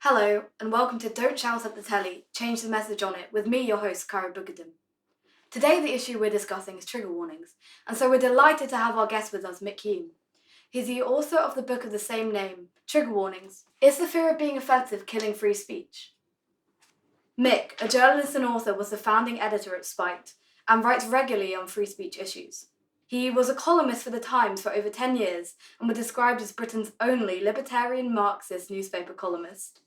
Hello, and welcome to Don't Shout at the Telly, Change the Message on It, with me, your host, Cara Bugadin. Today, the issue we're discussing is trigger warnings, and so we're delighted to have our guest with us, Mick Hume. He's the author of the book of the same name, Trigger Warnings. Is the fear of being offensive killing free speech? Mick, a journalist and author, was the founding editor at Spiked, and writes regularly on free speech issues. He was a columnist for The Times for over 10 years, and was described as Britain's only libertarian Marxist newspaper columnist.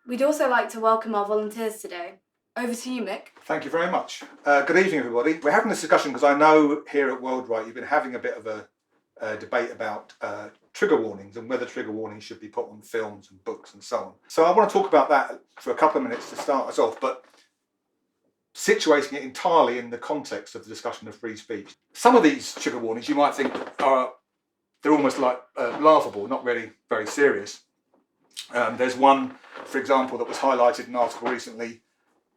We'd also like to welcome our volunteers today. Over to you, Mick. Thank you very much. Good evening, everybody. We're having this discussion because I know here at WorldWrite you've been having a bit of a debate about trigger warnings and whether trigger warnings should be put on films and books and so on. So I want to talk about that for a couple of minutes to start us off, but situating it entirely in the context of the discussion of free speech. Some of these trigger warnings you might think they're almost like laughable, not really very serious. There's one, for example, that was highlighted in an article recently.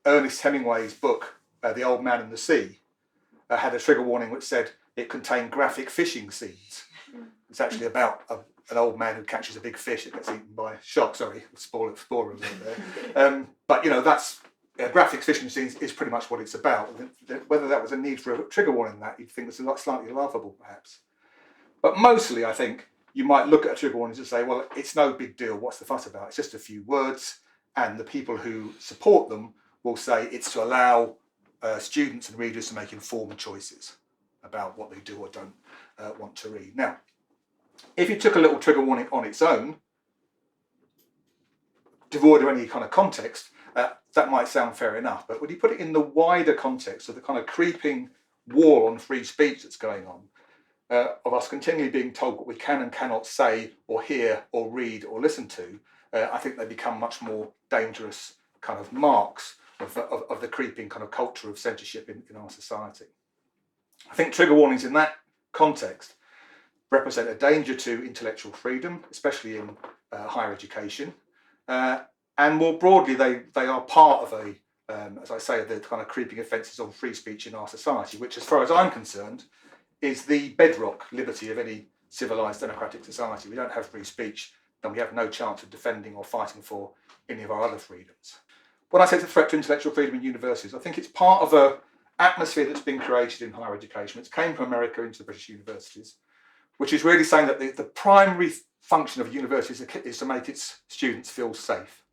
Ernest Hemingway's book, The Old Man and the Sea, had a trigger warning which said it contained graphic fishing scenes. It's actually about an old man who catches a big fish that gets eaten by a shark. Sorry, spoiler alert there. But you know, that's graphic fishing scenes is pretty much what it's about. Whether that was a need for a trigger warning, that you'd think was slightly laughable, perhaps. But mostly, I think you might look at a trigger warning and say, well, it's no big deal. What's the fuss about? It's just a few words, and the people who support them will say it's to allow students and readers to make informed choices about what they do or don't want to read. Now, if you took a little trigger warning on its own, devoid of any kind of context, that might sound fair enough. But when you put it in the wider context of the kind of creeping war on free speech that's going on, of us continually being told what we can and cannot say or hear or read or listen to, I think they become much more dangerous kind of marks of the creeping kind of culture of censorship in our society. I think trigger warnings in that context represent a danger to intellectual freedom, especially in higher education. And more broadly, they are part of as I say, the kind of creeping offences on free speech in our society, which, as far as I'm concerned, is the bedrock liberty of any civilised democratic society. We don't have free speech, then we have no chance of defending or fighting for any of our other freedoms. When I say it's a threat to intellectual freedom in universities, I think it's part of an atmosphere that's been created in higher education. It's came from America into the British universities, which is really saying that the primary function of universities is to make its students feel safe.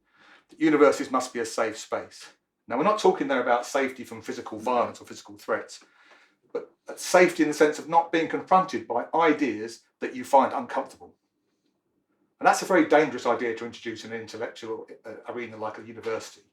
That universities must be a safe space. Now, we're not talking there about safety from physical violence or physical threats, but safety in the sense of not being confronted by ideas that you find uncomfortable. And that's a very dangerous idea to introduce in an intellectual arena like a university,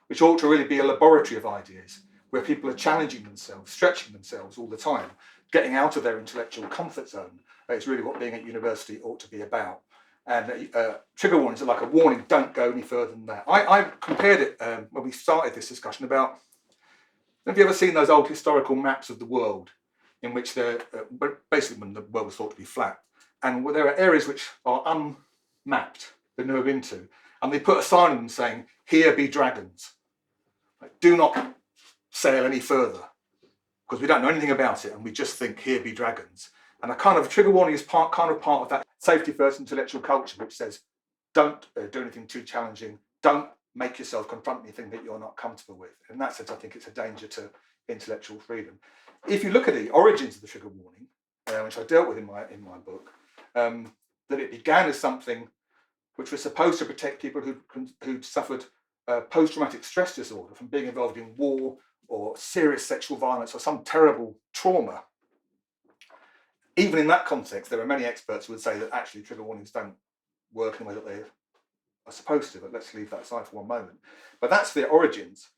which ought to really be a laboratory of ideas, where people are challenging themselves, stretching themselves all the time, getting out of their intellectual comfort zone. It's really what being at university ought to be about. And trigger warnings are like a warning, don't go any further than that. I compared it when we started this discussion about, have you ever seen those old historical maps of the world in which they're basically when the world was thought to be flat, and where there are areas which are unmapped, they've never been to, and they put a sign on them saying, "Here be dragons. Like, do not sail any further," because we don't know anything about it, and we just think, "Here be dragons." And a kind of trigger warning is part of that safety first intellectual culture, which says, don't do anything too challenging, don't make yourself confront anything that you're not comfortable with. In that sense, I think it's a danger to intellectual freedom. If you look at the origins of the trigger warning, which I dealt with in my book, that it began as something which was supposed to protect people who'd suffered post-traumatic stress disorder from being involved in war or serious sexual violence or some terrible trauma. Even in that context, there are many experts who would say that actually trigger warnings don't work in the way that they are supposed to, but let's leave that aside for one moment. But that's their origins.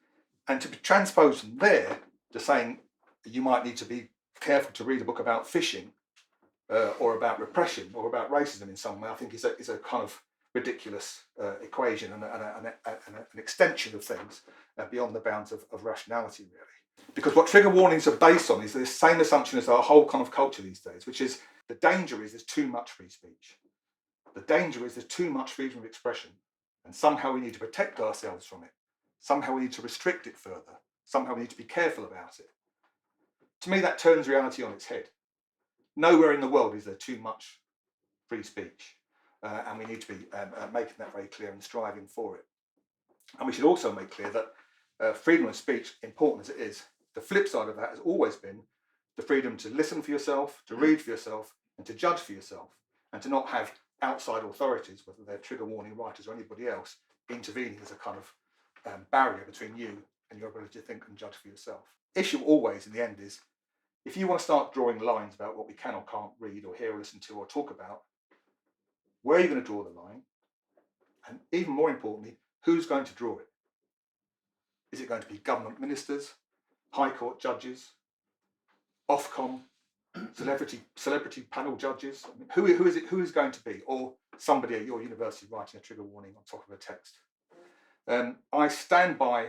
And to be transposed from there to saying you might need to be careful to read a book about fishing or about repression or about racism in some way, I think is a kind of ridiculous equation and an extension of things beyond the bounds of rationality, really. Because what trigger warnings are based on is the same assumption as our whole kind of culture these days, which is the danger is there's too much free speech. The danger is there's too much freedom of expression, and somehow we need to protect ourselves from it. Somehow we need to restrict it further. Somehow we need to be careful about it. To me, that turns reality on its head. Nowhere in the world is there too much free speech. and we need to be making that very clear and striving for it. And we should also make clear that freedom of speech, important as it is, the flip side of that has always been the freedom to listen for yourself, to read for yourself, and to judge for yourself, and to not have outside authorities, whether they're trigger warning writers or anybody else, intervening as a kind of barrier between you and your ability to think and judge for yourself. Issue always in the end is, if you want to start drawing lines about what we can or can't read or hear or listen to or talk about, where are you going to draw the line? And even more importantly, who's going to draw it? Is it going to be government ministers, high court judges, Ofcom, celebrity panel judges? I mean, who is going to be? Or somebody at your university writing a trigger warning on top of a text? I stand by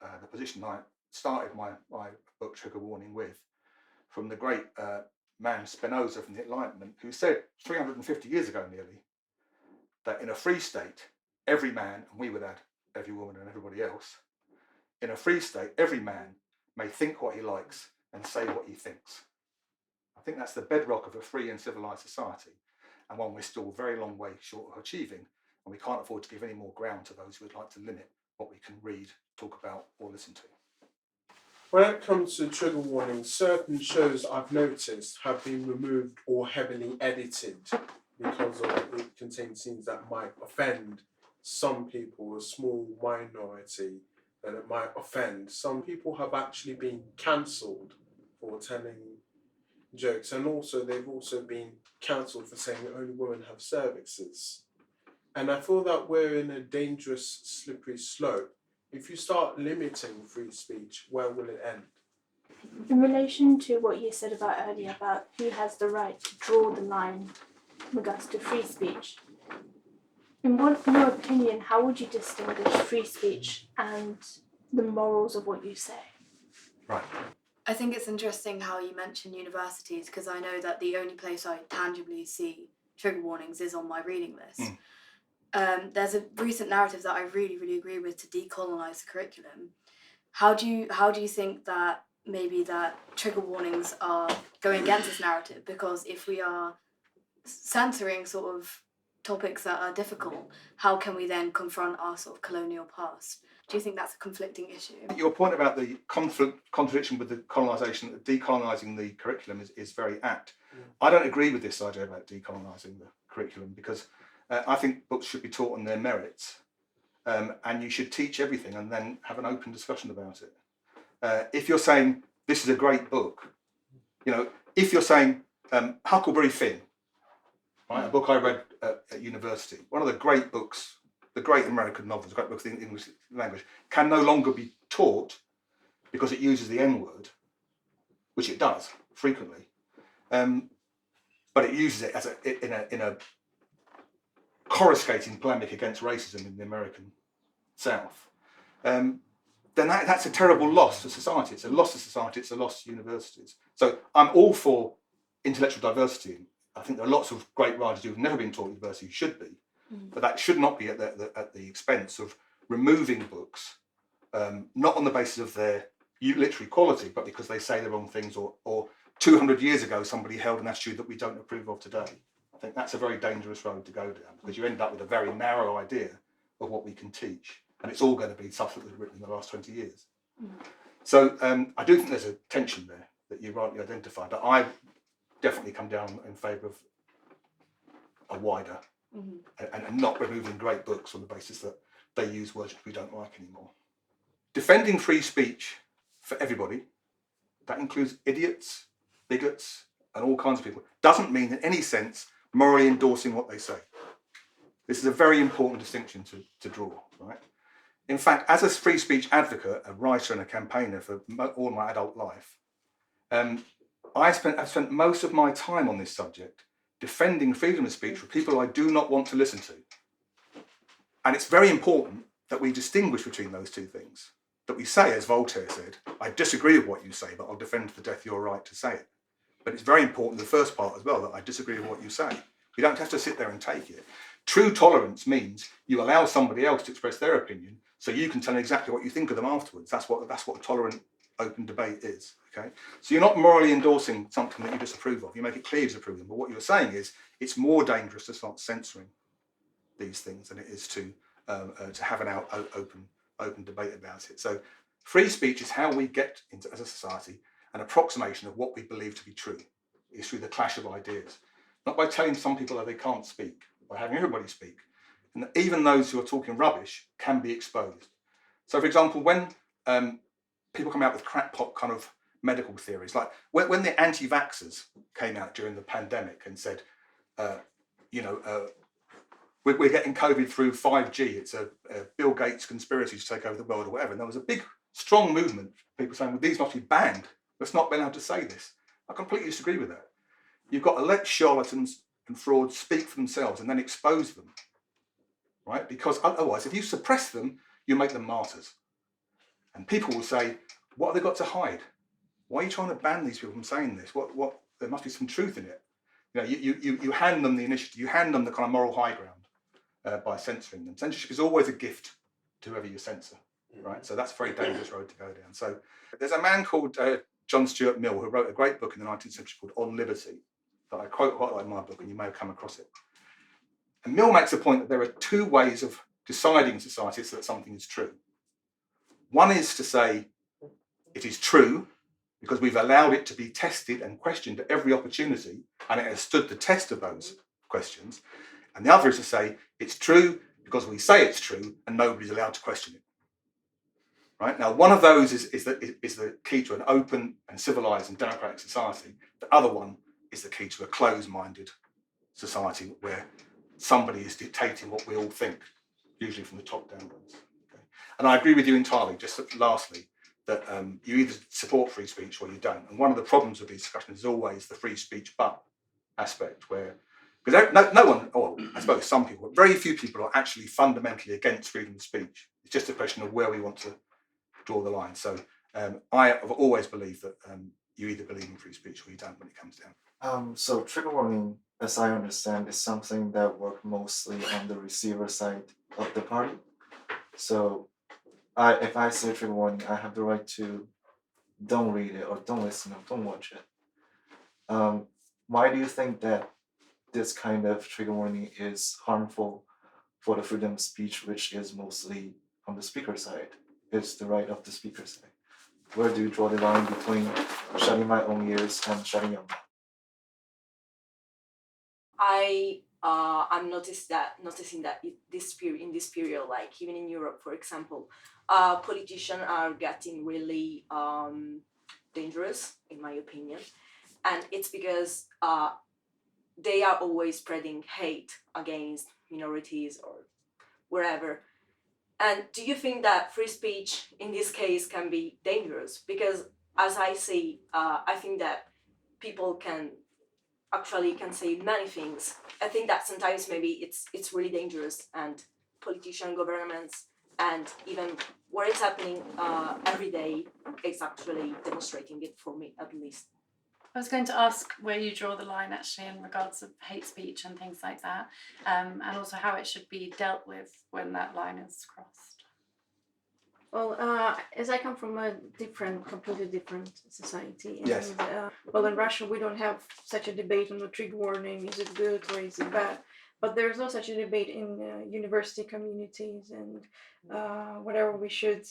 the position I started my book Trigger Warning with, from the great man Spinoza from the Enlightenment, who said 350 years ago nearly, that in a free state, every man, and we would add every woman and everybody else, in a free state, every man may think what he likes and say what he thinks. I think that's the bedrock of a free and civilized society, and one we're still a very long way short of achieving, and we can't afford to give any more ground to those who would like to limit what we can read, talk about, or listen to. When it comes to trigger warnings, certain shows I've noticed have been removed or heavily edited because it contains scenes that might offend some people, a small minority that it might offend. Some people have actually been cancelled for telling jokes, and also they've also been cancelled for saying that only women have cervixes. And I feel that we're in a dangerous, slippery slope. If you start limiting free speech, where will it end? In relation to what you said about earlier about who has the right to draw the line in regards to free speech, in your opinion, how would you distinguish free speech and the morals of what you say? Right. I think it's interesting how you mention universities, because I know that the only place I tangibly see trigger warnings is on my reading list. There's a recent narrative that I really, really agree with, to decolonise the curriculum. How do you think that maybe that trigger warnings are going against this narrative? Because if we are censoring sort of topics that are difficult, how can we then confront our sort of colonial past? Do you think that's a conflicting issue? Your point about the contradiction with the colonisation, decolonising the curriculum is very apt. I don't agree with this idea about decolonising the curriculum, because I think books should be taught on their merits, and you should teach everything and then have an open discussion about it. If you're saying this is a great book, if you're saying Huckleberry Finn, right, a book I read at university, one of the great books, the great American novels, great books in the English language, can no longer be taught because it uses the N-word, which it does frequently, but it uses it in a coruscating polemic against racism in the American South, then that's a terrible loss to society. It's a loss to society, it's a loss to universities. So I'm all for intellectual diversity. I think there are lots of great writers who have never been taught at university who should be, but that should not be at the expense of removing books, not on the basis of their literary quality, but because they say the wrong things, or 200 years ago somebody held an attitude that we don't approve of today. I think that's a very dangerous road to go down, because you end up with a very narrow idea of what we can teach, and it's all going to be stuff that was written in the last 20 years. So I do think there's a tension there that you rightly identified, but I definitely come down in favour of a wider and not removing great books on the basis that they use words which we don't like anymore. Defending free speech for everybody, that includes idiots, bigots, and all kinds of people, doesn't mean in any sense morally endorsing what they say. This is a very important distinction to draw, right? In fact, as a free speech advocate, a writer and a campaigner for all my adult life, I've spent most of my time on this subject defending freedom of speech for people I do not want to listen to. And it's very important that we distinguish between those two things. That we say, as Voltaire said, I disagree with what you say, but I'll defend to the death your right to say it. But it's very important, the first part as well, that I disagree with what you say. You don't have to sit there and take it. True tolerance means you allow somebody else to express their opinion, so you can tell them exactly what you think of them afterwards. That's what a tolerant open debate is. Okay, so you're not morally endorsing something that you disapprove of. You make it clear you disapprove of them. But what you're saying is it's more dangerous to start censoring these things than it is to have an open debate about it. So free speech is how we get into, as a society, an approximation of what we believe to be true. It's through the clash of ideas, not by telling some people that they can't speak, by having everybody speak. And even those who are talking rubbish can be exposed. So, for example, when people come out with crackpot kind of medical theories, like when the anti-vaxxers came out during the pandemic and said, we're getting COVID through 5G, it's a Bill Gates conspiracy to take over the world or whatever. And there was a big, strong movement, people saying, well, these must be banned. Let's not be allowed to say this. I completely disagree with that. You've got to let charlatans and frauds speak for themselves and then expose them, right? Because otherwise, if you suppress them, you make them martyrs. And people will say, what have they got to hide? Why are you trying to ban these people from saying this? What? There must be some truth in it. You hand them the initiative, you hand them the kind of moral high ground by censoring them. Censorship is always a gift to whoever you censor, right? So that's a very dangerous road to go down. So there's a man called John Stuart Mill who wrote a great book in the 19th century called On Liberty that I quote quite like in my book, and you may have come across it. And Mill makes the point that there are two ways of deciding in society that something is true. One is to say it is true because we've allowed it to be tested and questioned at every opportunity, and it has stood the test of those questions. And the other is to say it's true because we say it's true and nobody's allowed to question it. Right? Now, one of those is the key to an open and civilized and democratic society. The other one is the key to a closed-minded society where somebody is dictating what we all think, usually from the top downwards. Okay? And I agree with you entirely, just lastly, that you either support free speech or you don't. And one of the problems with these discussions is always the free speech but aspect, where, because no one, or I suppose some people, but very few people are actually fundamentally against freedom of speech. It's just a question of where we want to draw the line. So I have always believed that you either believe in free speech or you don't when it comes down. So trigger warning, as I understand, is something that works mostly on the receiver side of the party. So if I say trigger warning, I have the right to don't read it or don't listen or don't watch it. Why do you think that this kind of trigger warning is harmful for the freedom of speech, which is mostly on the speaker side? It's the right of the speaker side. Where do you draw the line between shutting my own ears and shutting your mouth? I'm noticing that in this period, like even in Europe, for example, politicians are getting really dangerous, in my opinion, and it's because they are always spreading hate against minorities or wherever. And do you think that free speech in this case can be dangerous? Because as I see, I think that people can say many things. I think that sometimes maybe it's really dangerous, and politicians, governments, and even what is happening every day is actually demonstrating it, for me at least. I was going to ask where you draw the line actually in regards of hate speech and things like that, and also how it should be dealt with when that line is crossed. Well, as I come from a completely different society, and Yes. In Russia we don't have such a debate on the trigger warning, is it good or is it bad? But there's no such a debate in university communities and whether we should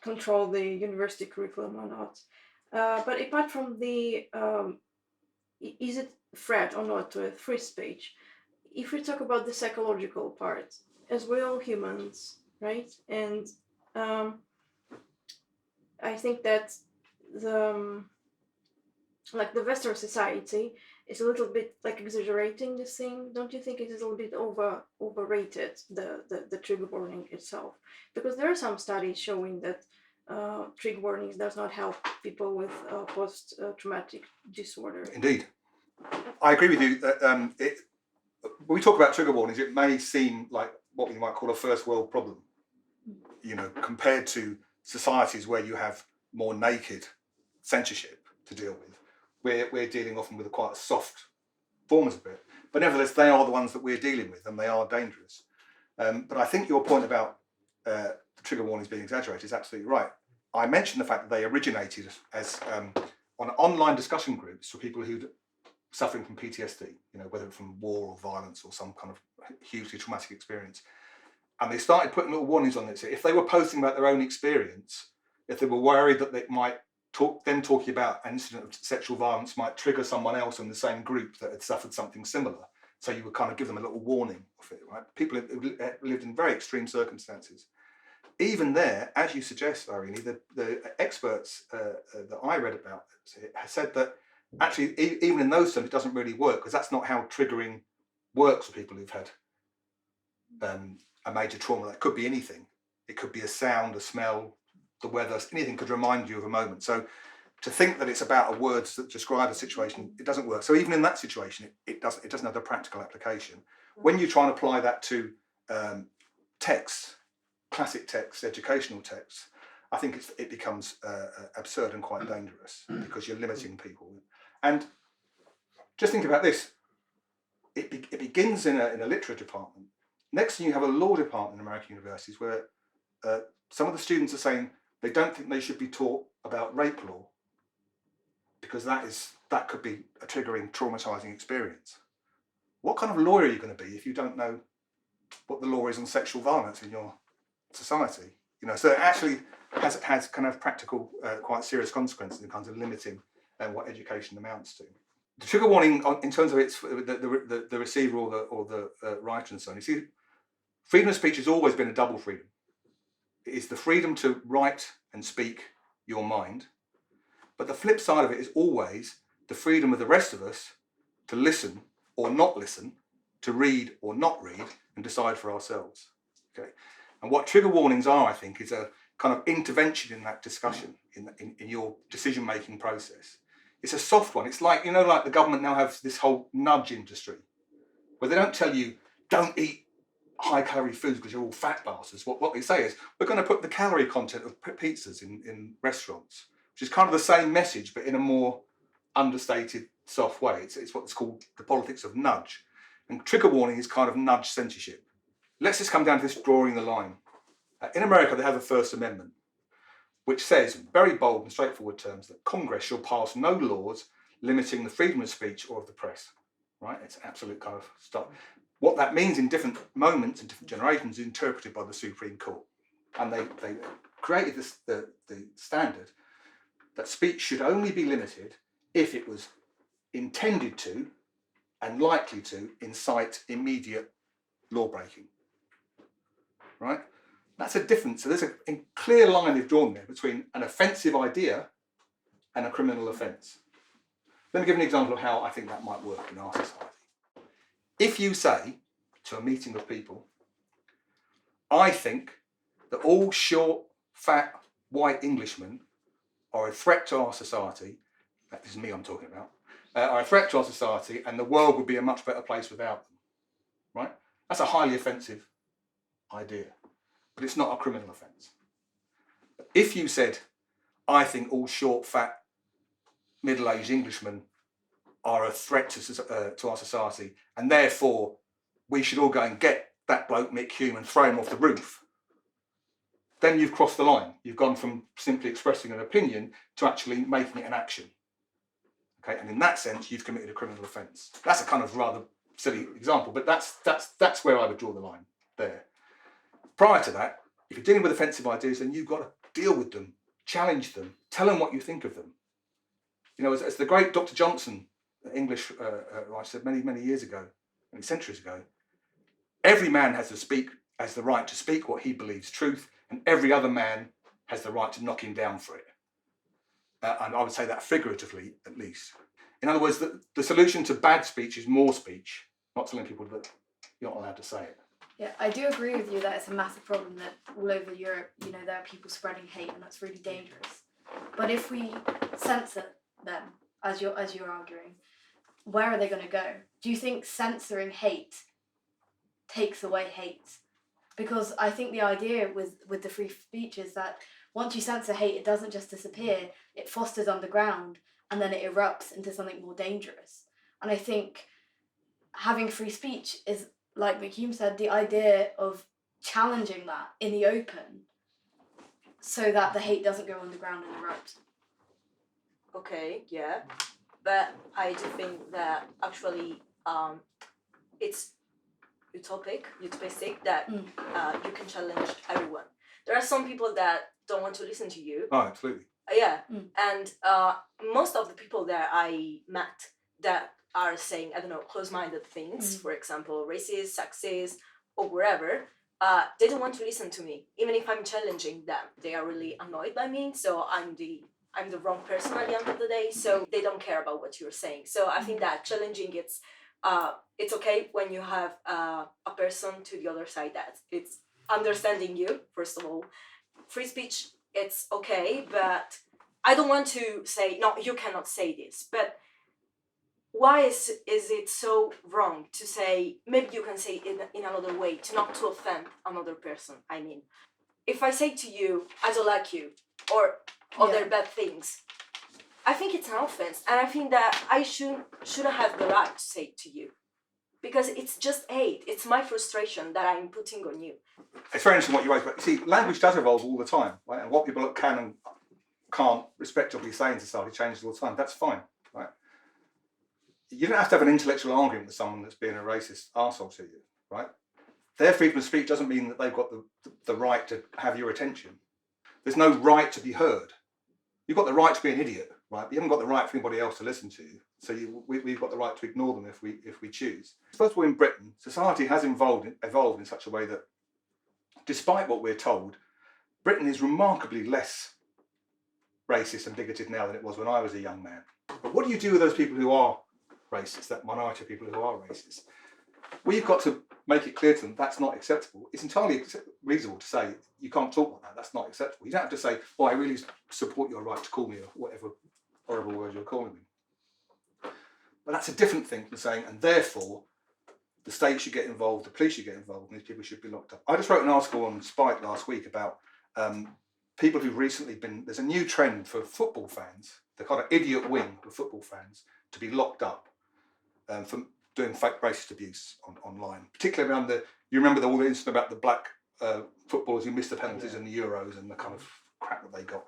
control the university curriculum or not. But apart from the is it a threat or not to free speech, if we talk about the psychological part, as we're all humans, right? And I think that the Western society is a little bit like exaggerating this thing. Don't you think it is a little bit overrated, the trigger warning itself? Because there are some studies showing that trigger warnings does not help people with post-traumatic disorder. Indeed. I agree with you that when we talk about trigger warnings, it may seem like what we might call a first world problem, compared to societies where you have more naked censorship to deal with. We're dealing often with quite soft forms of it, but nevertheless, they are the ones that we're dealing with, and they are dangerous. But I think your point about the trigger warnings being exaggerated is absolutely right. I mentioned the fact that they originated as on online discussion groups for people who'd suffering from PTSD, whether from war or violence or some kind of hugely traumatic experience. And they started putting little warnings on it. So if they were posting about their own experience, if they were worried that they might talking about an incident of sexual violence might trigger someone else in the same group that had suffered something similar. So you would kind of give them a little warning of it, right? People who lived in very extreme circumstances. Even there, as you suggest, Irene, the experts that I read about have said that actually, even in those terms, it doesn't really work, because that's not how triggering works for people who've had a major trauma. That could be anything. It could be a sound, a smell, the weather, anything could remind you of a moment. So to think that it's about words that describe a situation, it doesn't work. So even in that situation, it doesn't have the practical application. When you try and apply that to texts, classic texts, educational texts, I think it becomes absurd and quite dangerous, because you're limiting people. And just think about this. It begins in a literature department. Next thing, you have a law department in American universities where some of the students are saying they don't think they should be taught about rape law, because that could be a triggering, traumatizing experience. What kind of lawyer are you going to be if you don't know what the law is on sexual violence in your society? So it actually has kind of practical, quite serious consequences in terms of limiting what education amounts to. The trigger warning, in terms of its the receiver or the writer and so on. You see, freedom of speech has always been a double freedom. It is the freedom to write and speak your mind, but the flip side of it is always the freedom of the rest of us to listen or not listen, to read or not read, and decide for ourselves. Okay, and what trigger warnings are, I think, is a kind of intervention in that discussion, in your decision-making process. It's a soft one. It's like, like the government now has this whole nudge industry, where they don't tell you, don't eat high-calorie foods because you're all fat bastards. What they say is, we're going to put the calorie content of pizzas in restaurants, which is kind of the same message, but in a more understated, soft way. It's what's called the politics of nudge. And trigger warning is kind of nudge censorship. Let's just come down to this drawing the line. In America, they have the First Amendment, which says, in very bold and straightforward terms, that Congress shall pass no laws limiting the freedom of speech or of the press. Right? It's absolute kind of stuff. What that means in different moments, in different generations, is interpreted by the Supreme Court. And they created the standard that speech should only be limited if it was intended to and likely to incite immediate law breaking. Right? That's a difference. So there's a clear line they've drawn there between an offensive idea and a criminal offence. Let me give an example of how I think that might work in our society. If you say to a meeting of people, I think that all short, fat, white Englishmen are a threat to our society, that is me I'm talking about, are a threat to our society, and the world would be a much better place without them, right? That's a highly offensive idea, but it's not a criminal offence. If you said, I think all short, fat, middle-aged Englishmen are a threat to our society, and therefore we should all go and get that bloke Mick Hume and throw him off the roof, then you've crossed the line. You've gone from simply expressing an opinion to actually making it an action. Okay, and in that sense, you've committed a criminal offence. That's a kind of rather silly example, but that's where I would draw the line there. Prior to that, if you're dealing with offensive ideas, then you've got to deal with them, challenge them, tell them what you think of them. As the great Dr. Johnson, English writer, said many years ago, many centuries ago, every man has the right to speak what he believes truth, and every other man has the right to knock him down for it. And I would say that figuratively, at least. In other words, the solution to bad speech is more speech, not telling people that you're not allowed to say it. Yeah, I do agree with you that it's a massive problem that all over Europe, there are people spreading hate, and that's really dangerous. But if we censor them, as you're arguing, where are they going to go? Do you think censoring hate takes away hate? Because I think the idea with the free speech is that once you censor hate, it doesn't just disappear, it fosters underground, and then it erupts into something more dangerous. And I think having free speech is, like Mick Hume said, the idea of challenging that in the open, so that the hate doesn't go underground and erupt. Okay, yeah, but I do think that actually it's utopistic that you can challenge everyone. There are some people that don't want to listen to you. Oh, absolutely. Yeah, and most of the people that I met that are saying, I don't know, close-minded things, for example, racist, sexist, or whatever, they don't want to listen to me. Even if I'm challenging them, they are really annoyed by me. So I'm the wrong person at the end of the day. So they don't care about what you're saying. So I think that challenging it's okay when you have a person to the other side that it's understanding you. First of all, free speech, it's okay, but I don't want to say no. You cannot say this, but why is it so wrong to say maybe you can say it in another way to not to offend another person? I mean, if I say to you I don't like you or other bad things, I think it's an offense, and I think that I shouldn't have the right to say it to you because it's just hate. It's my frustration that I'm putting on you. It's very interesting what you raised, but see, language does evolve all the time, right? And what people can and can't respectively say in society changes all the time. That's fine, right? You don't have to have an intellectual argument with someone that's being a racist arsehole to you, right? Their freedom of speech doesn't mean that they've got the right to have your attention. There's no right to be heard. You've got the right to be an idiot, right? But you haven't got the right for anybody else to listen to you. So we've got the right to ignore them if we choose. First of all, in Britain, society has evolved in such a way that, despite what we're told, Britain is remarkably less racist and bigoted now than it was when I was a young man. But what do you do with those people who are racist, that minority of people who are racist? Well, you've got to make it clear to them that's not acceptable. It's entirely reasonable to say you can't talk like that, that's not acceptable. You don't have to say, oh, I really support your right to call me or whatever horrible word you're calling me. But that's a different thing from saying, and therefore the state should get involved, the police should get involved, and these people should be locked up. I just wrote an article on Spike last week about people who've recently been, there's a new trend for football fans, the kind of idiot wing of football fans, to be locked up for doing fake racist abuse online, particularly around you remember all the incident about the black footballers who missed the penalties in the Euros and the kind of crap that they got.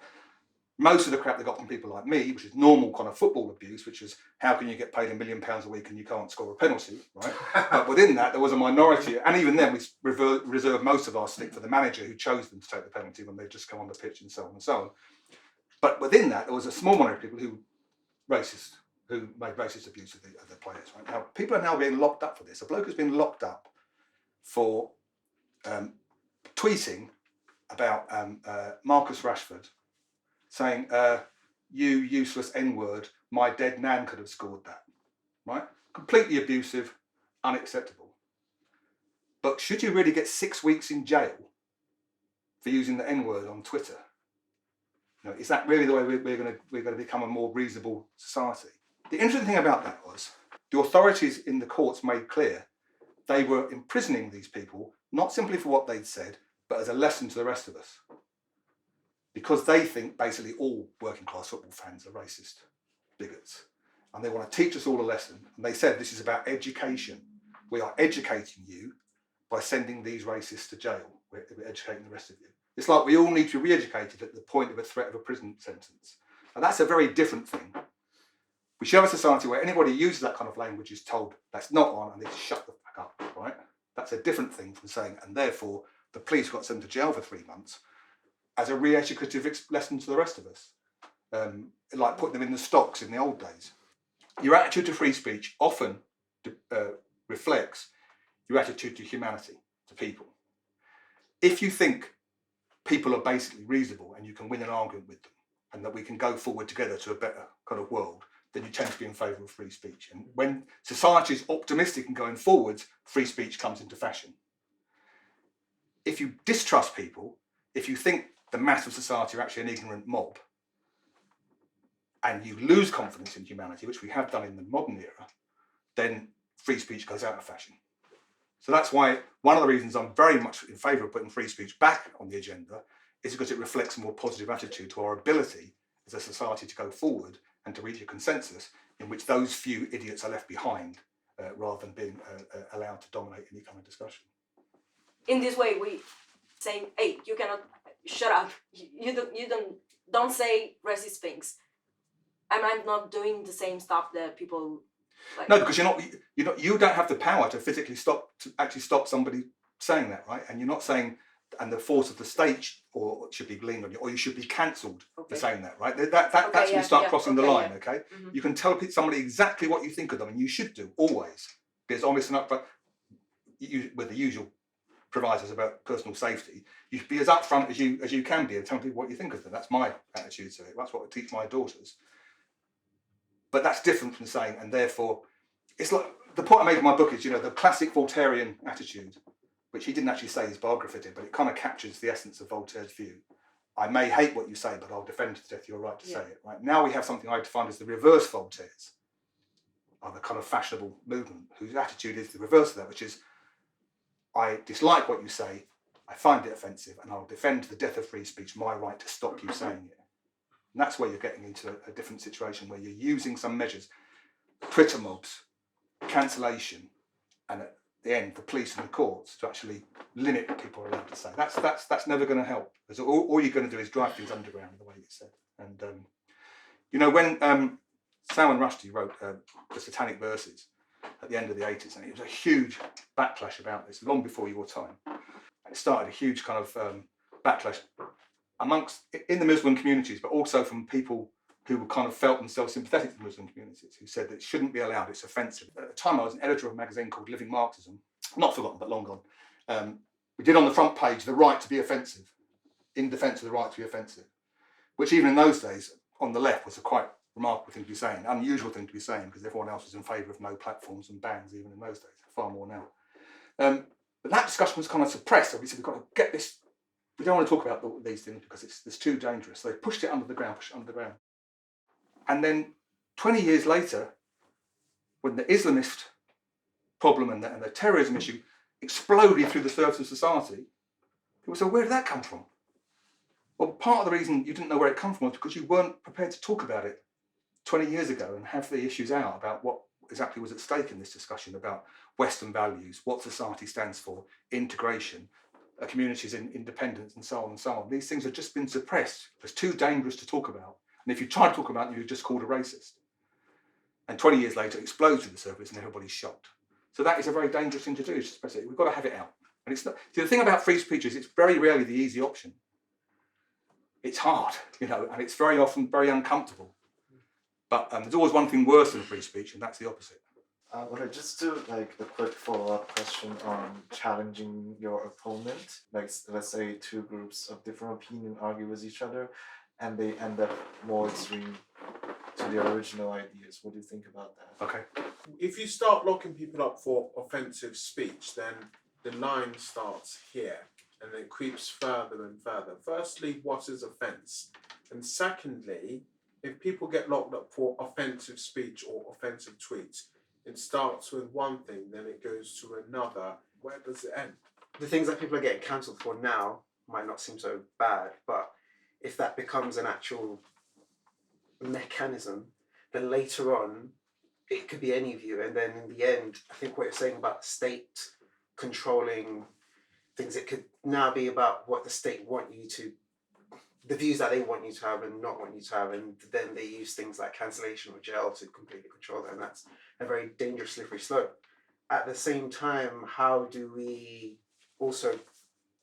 Most of the crap they got from people like me, which is normal kind of football abuse, which is how can you get paid £1 million a week and you can't score a penalty, right? But within that, there was a minority, and even then we reserved most of our stick for the manager who chose them to take the penalty when they just come on the pitch and so on and so on. But within that, there was a small minority of people who made racist abuse of the players. Right? Now, people are now being locked up for this. A bloke has been locked up for tweeting about Marcus Rashford, saying, you useless N-word, my dead nan could have scored that. Right? Completely abusive, unacceptable. But should you really get 6 weeks in jail for using the N-word on Twitter? You know, is that really the way we're going to become a more reasonable society? The interesting thing about that was the authorities in the courts made clear they were imprisoning these people, not simply for what they'd said, but as a lesson to the rest of us. Because they think basically all working class football fans are racist bigots. And they want to teach us all a lesson. And they said this is about education. We are educating you by sending these racists to jail. We're educating the rest of you. It's like we all need to be re-educated at the point of a threat of a prison sentence. And that's a very different thing. We should have a society where anybody who uses that kind of language is told that's not on and they just shut the fuck up, right? That's a different thing from saying, and therefore the police got sent to jail for 3 months as a re-educative lesson to the rest of us. Like putting them in the stocks in the old days. Your attitude to free speech often reflects your attitude to humanity, to people. If you think people are basically reasonable and you can win an argument with them and that we can go forward together to a better kind of world, then you tend to be in favour of free speech. And when society is optimistic and going forwards, free speech comes into fashion. If you distrust people, if you think the mass of society are actually an ignorant mob, and you lose confidence in humanity, which we have done in the modern era, then free speech goes out of fashion. So that's why one of the reasons I'm very much in favour of putting free speech back on the agenda is because it reflects a more positive attitude to our ability as a society to go forward and to reach a consensus in which those few idiots are left behind rather than being allowed to dominate any kind of discussion. In this way, we saying, hey, you cannot shut up. You don't say racist things. I'm not doing the same stuff that people like. No, because you don't have the power to physically stop somebody saying that, right? And you're not saying, and the force of the state or should be gleaned on you, or you should be cancelled for saying that, right? That's when you start crossing the line, okay? Mm-hmm. You can tell somebody exactly what you think of them, and you should do, always. Be as honest and upfront, with the usual provisos about personal safety. You should be as upfront as you can be and tell people what you think of them. That's my attitude to it. That's what I teach my daughters. But that's different from saying, and therefore, it's like, the point I make in my book is, the classic Voltairean attitude, which he didn't actually say, his biographer did, but it kind of captures the essence of Voltaire's view. I may hate what you say, but I'll defend to death your right to say it. Right now we have something I define as the reverse Voltaires, of the kind of fashionable movement, whose attitude is the reverse of that, which is, I dislike what you say, I find it offensive, and I'll defend to the death of free speech my right to stop you saying it. And that's where you're getting into a different situation, where you're using some measures, Twitter mobs, cancellation, and at the end, the police and the courts to actually limit what people are allowed to say. That's never going to help, because all you're going to do is drive things underground, the way you said. And when Salman Rushdie wrote the Satanic Verses at the end of the 80s, and it was a huge backlash about this, long before your time. And it started a huge kind of backlash in the Muslim communities, but also from people who kind of felt themselves sympathetic to the Muslim communities, who said that it shouldn't be allowed, it's offensive. At the time, I was an editor of a magazine called Living Marxism, not forgotten, but long gone. We did on the front page, the right to be offensive, in defence of the right to be offensive, which even in those days, on the left, was a quite remarkable thing to be saying, unusual thing to be saying, because everyone else was in favour of no platforms and bans, even in those days, far more now. But that discussion was kind of suppressed, so we said, we've got to get this, we don't want to talk about these things because it's too dangerous. So they pushed it under the ground. And then 20 years later, when the Islamist problem and the terrorism issue exploded through the surface of society, people said, where did that come from? Well, part of the reason you didn't know where it come from was because you weren't prepared to talk about it 20 years ago and have the issues out about what exactly was at stake in this discussion about Western values, what society stands for, integration, a community's independence, and so on and so on. These things have just been suppressed. It's too dangerous to talk about. And if you try to talk about them, you're just called a racist. And 20 years later, it explodes to the surface and everybody's shocked. So that is a very dangerous thing to do, is suppress it. We've got to have it out. And it's not, see, the thing about free speech is it's very rarely the easy option. It's hard, and it's very often very uncomfortable. But there's always one thing worse than free speech, and that's the opposite. Would I just do a quick follow-up question on challenging your opponent? Like, let's say two groups of different opinion argue with each other, and they end up more extreme to their original ideas. What do you think about that? Okay. If you start locking people up for offensive speech, then the line starts here and then creeps further and further. Firstly, what is offence? And secondly, if people get locked up for offensive speech or offensive tweets, it starts with one thing, then it goes to another. Where does it end? The things that people are getting cancelled for now might not seem so bad, but if that becomes an actual mechanism, then later on, it could be any view. And then in the end, I think what you're saying about the state controlling things, it could now be about what the state want you to, the views that they want you to have and not want you to have, and then they use things like cancellation or jail to completely control that, and that's a very dangerous slippery slope. At the same time, how do we also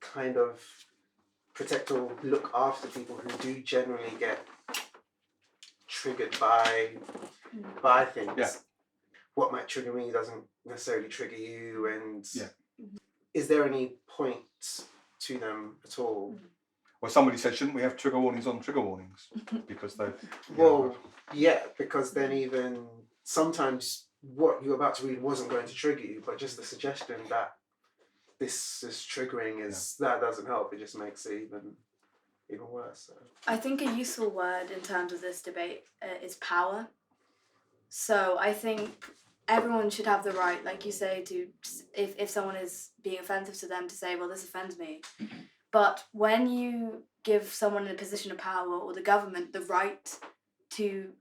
kind of protect or look after people who do generally get triggered by things? Yeah. What might trigger me doesn't necessarily trigger you, and Yeah. Is there any point to them at all? Well, somebody said, shouldn't we have trigger warnings on trigger warnings? Because they... Well, yeah, because then even sometimes what you're about to read wasn't going to trigger you, but just the suggestion that this is triggering that doesn't help. It just makes it even worse. So. I think a useful word in terms of this debate is power. So I think everyone should have the right, like you say, to if someone is being offensive to them, to say, well, this offends me. But when you give someone in a position of power or the government the right to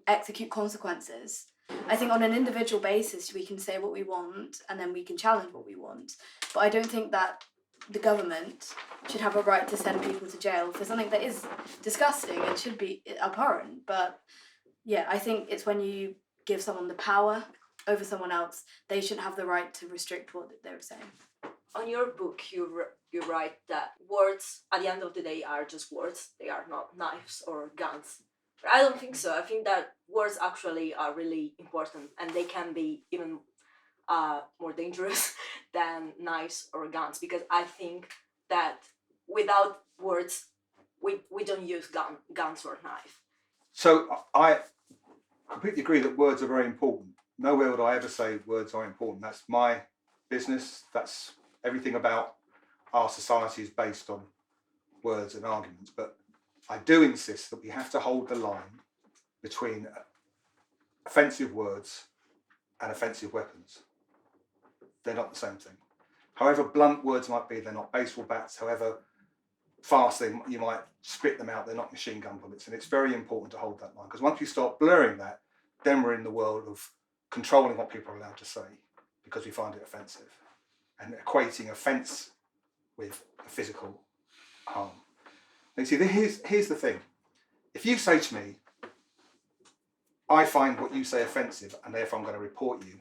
execute consequences, I think on an individual basis we can say what we want and then we can challenge what we want. But I don't think that the government should have a right to send people to jail for something that is disgusting and should be abhorrent. But yeah, I think it's when you give someone the power over someone else, they shouldn't have the right to restrict what they were saying. On your book, you write that words, at the end of the day, are just words. They are not knives or guns. But I don't think so. I think that words actually are really important, and they can be even more dangerous than knives or guns, because I think that without words, we don't use guns or knife. So I completely agree that words are very important. Nowhere would I ever say words are important. That's my business. That's everything about our society is based on words and arguments. But I do insist that we have to hold the line between offensive words and offensive weapons. They're not the same thing. However blunt words might be, they're not baseball bats. However fast you might spit them out, they're not machine gun bullets. And it's very important to hold that line, because once you start blurring that, then we're in the world of controlling what people are allowed to say because we find it offensive, and equating offence with physical harm. And you see, here's the thing. If you say to me, I find what you say offensive and therefore I'm going to report you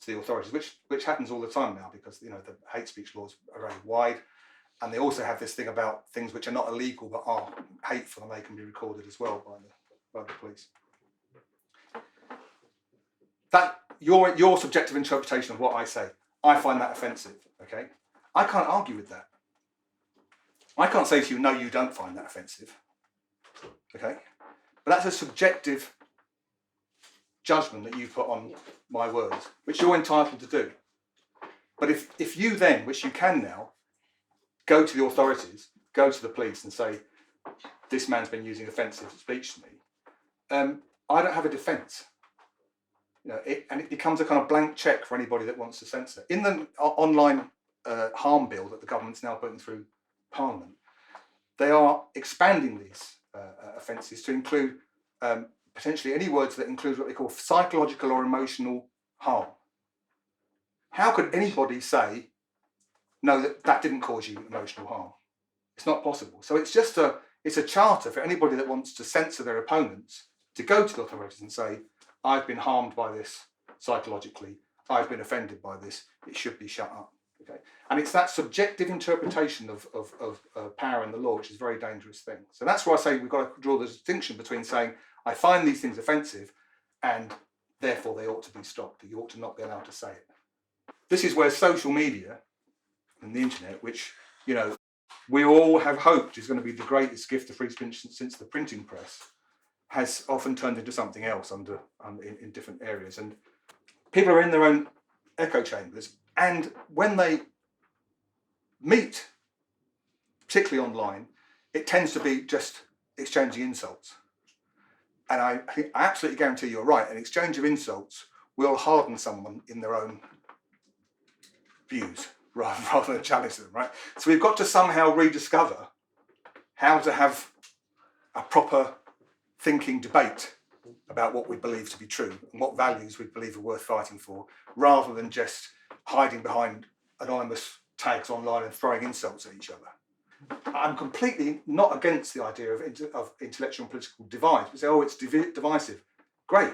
to the authorities, which happens all the time now, because the hate speech laws are very wide, and they also have this thing about things which are not illegal but are hateful, and they can be recorded as well by the police. That your subjective interpretation of what I say, I find that offensive. Okay, I can't argue with that. I can't say to you, no, you don't find that offensive. Okay, but that's a subjective judgment that you put on my words, which you're entitled to do. But if you then, which you can now, go to the authorities, go to the police and say, this man's been using offensive speech to me, I don't have a defence. And it becomes a kind of blank cheque for anybody that wants to censor. In the online harm bill that the government's now putting through Parliament, they are expanding these offences to include potentially any words that include what they call psychological or emotional harm. How could anybody say, no, that didn't cause you emotional harm? It's not possible. So it's just it's a charter for anybody that wants to censor their opponents to go to the authorities and say, I've been harmed by this psychologically, I've been offended by this, it should be shut up. Okay, and it's that subjective interpretation of power in the law which is a very dangerous thing. So that's why I say we've got to draw the distinction between saying I find these things offensive and therefore they ought to be stopped, that you ought to not be allowed to say it. This is where social media and the internet, which we all have hoped is going to be the greatest gift of free speech since the printing press, has often turned into something else in different areas. And people are in their own echo chambers, and when they meet, particularly online, it tends to be just exchanging insults. And I absolutely guarantee you're right, an exchange of insults will harden someone in their own views rather than challenge them, right? So we've got to somehow rediscover how to have a proper thinking debate about what we believe to be true and what values we believe are worth fighting for, rather than just hiding behind anonymous tags online and throwing insults at each other. I'm completely not against the idea of intellectual and political divides. We say, oh, it's divisive. Great.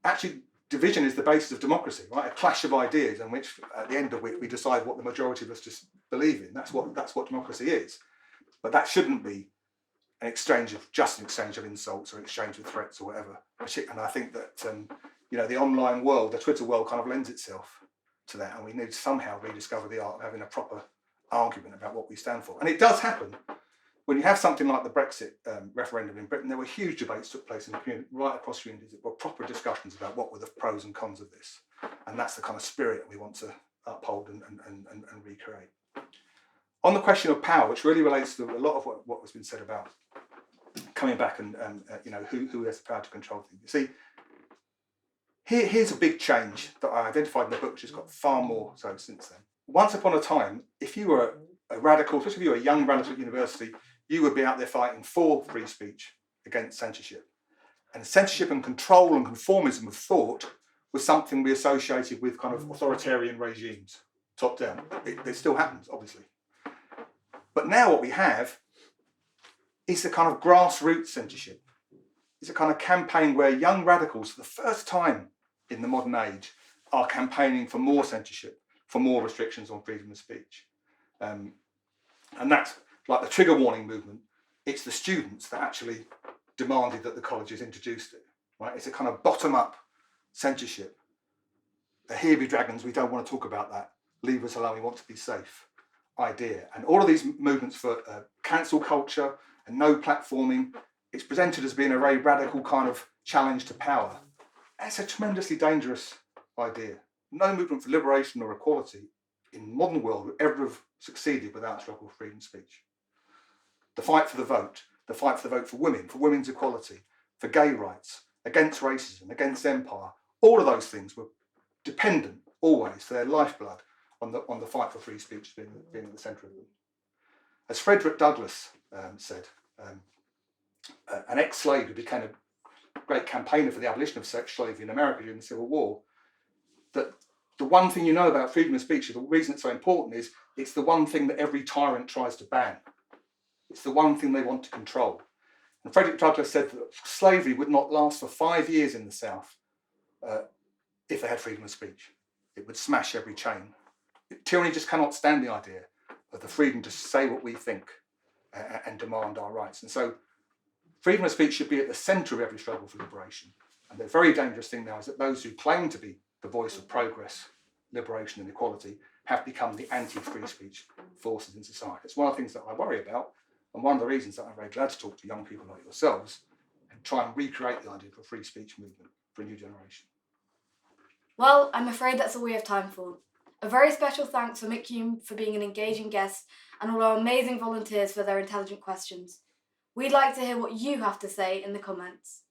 Actually, division is the basis of democracy, right? A clash of ideas in which, at the end of which, we decide what the majority of us just believe in. That's what democracy is. But that shouldn't be an exchange of insults or exchange of threats or whatever. And I think that the online world, the Twitter world, kind of lends itself to that, and we need to somehow rediscover the art of having a proper argument about what we stand for. And it does happen when you have something like the Brexit referendum in Britain. There were huge debates took place in the community, right across communities. There were proper discussions about what were the pros and cons of this, and that's the kind of spirit we want to uphold and recreate. On the question of power, which really relates to a lot of what has been said about coming back and who has the power to control things. You see, here's a big change that I identified in the book, which has got far more so since then. Once upon a time, if you were a radical, especially if you were a young radical at university, you would be out there fighting for free speech against censorship. And censorship and control and conformism of thought was something we associated with kind of authoritarian regimes. top down. It still happens, obviously. But now what we have is the kind of grassroots censorship. It's a kind of campaign where young radicals, for the first time in the modern age, are campaigning for more censorship, for more restrictions on freedom of speech. And that's like the trigger warning movement. It's the students that actually demanded that the colleges introduced it. Right? It's a kind of bottom-up censorship. Here be dragons, we don't want to talk about that. Leave us alone, we want to be safe idea. And all of these movements for cancel culture and no platforming, it's presented as being a very radical kind of challenge to power. That's a tremendously dangerous idea. No movement for liberation or equality in the modern world would ever have succeeded without struggle for freedom of speech. The fight for the vote for women, for women's equality, for gay rights, against racism, against empire, all of those things were dependent always for their lifeblood on the fight for free speech being at the centre of them. As Frederick Douglass said, an ex-slave who became a great campaigner for the abolition of sex slavery in America during the Civil War, that the one thing you know about freedom of speech, the reason it's so important is it's the one thing that every tyrant tries to ban. It's the one thing they want to control. And Frederick Douglass said that slavery would not last for 5 years in the South if they had freedom of speech. It would smash every chain. Tyranny just cannot stand the idea of the freedom to say what we think and demand our rights. And so freedom of speech should be at the centre of every struggle for liberation. And the very dangerous thing now is that those who claim to be the voice of progress, liberation and equality have become the anti-free speech forces in society. It's one of the things that I worry about, and one of the reasons that I'm very glad to talk to young people like yourselves and try and recreate the idea of a free speech movement for a new generation. Well, I'm afraid that's all we have time for. A very special thanks for Mick Hume for being an engaging guest and all our amazing volunteers for their intelligent questions. We'd like to hear what you have to say in the comments.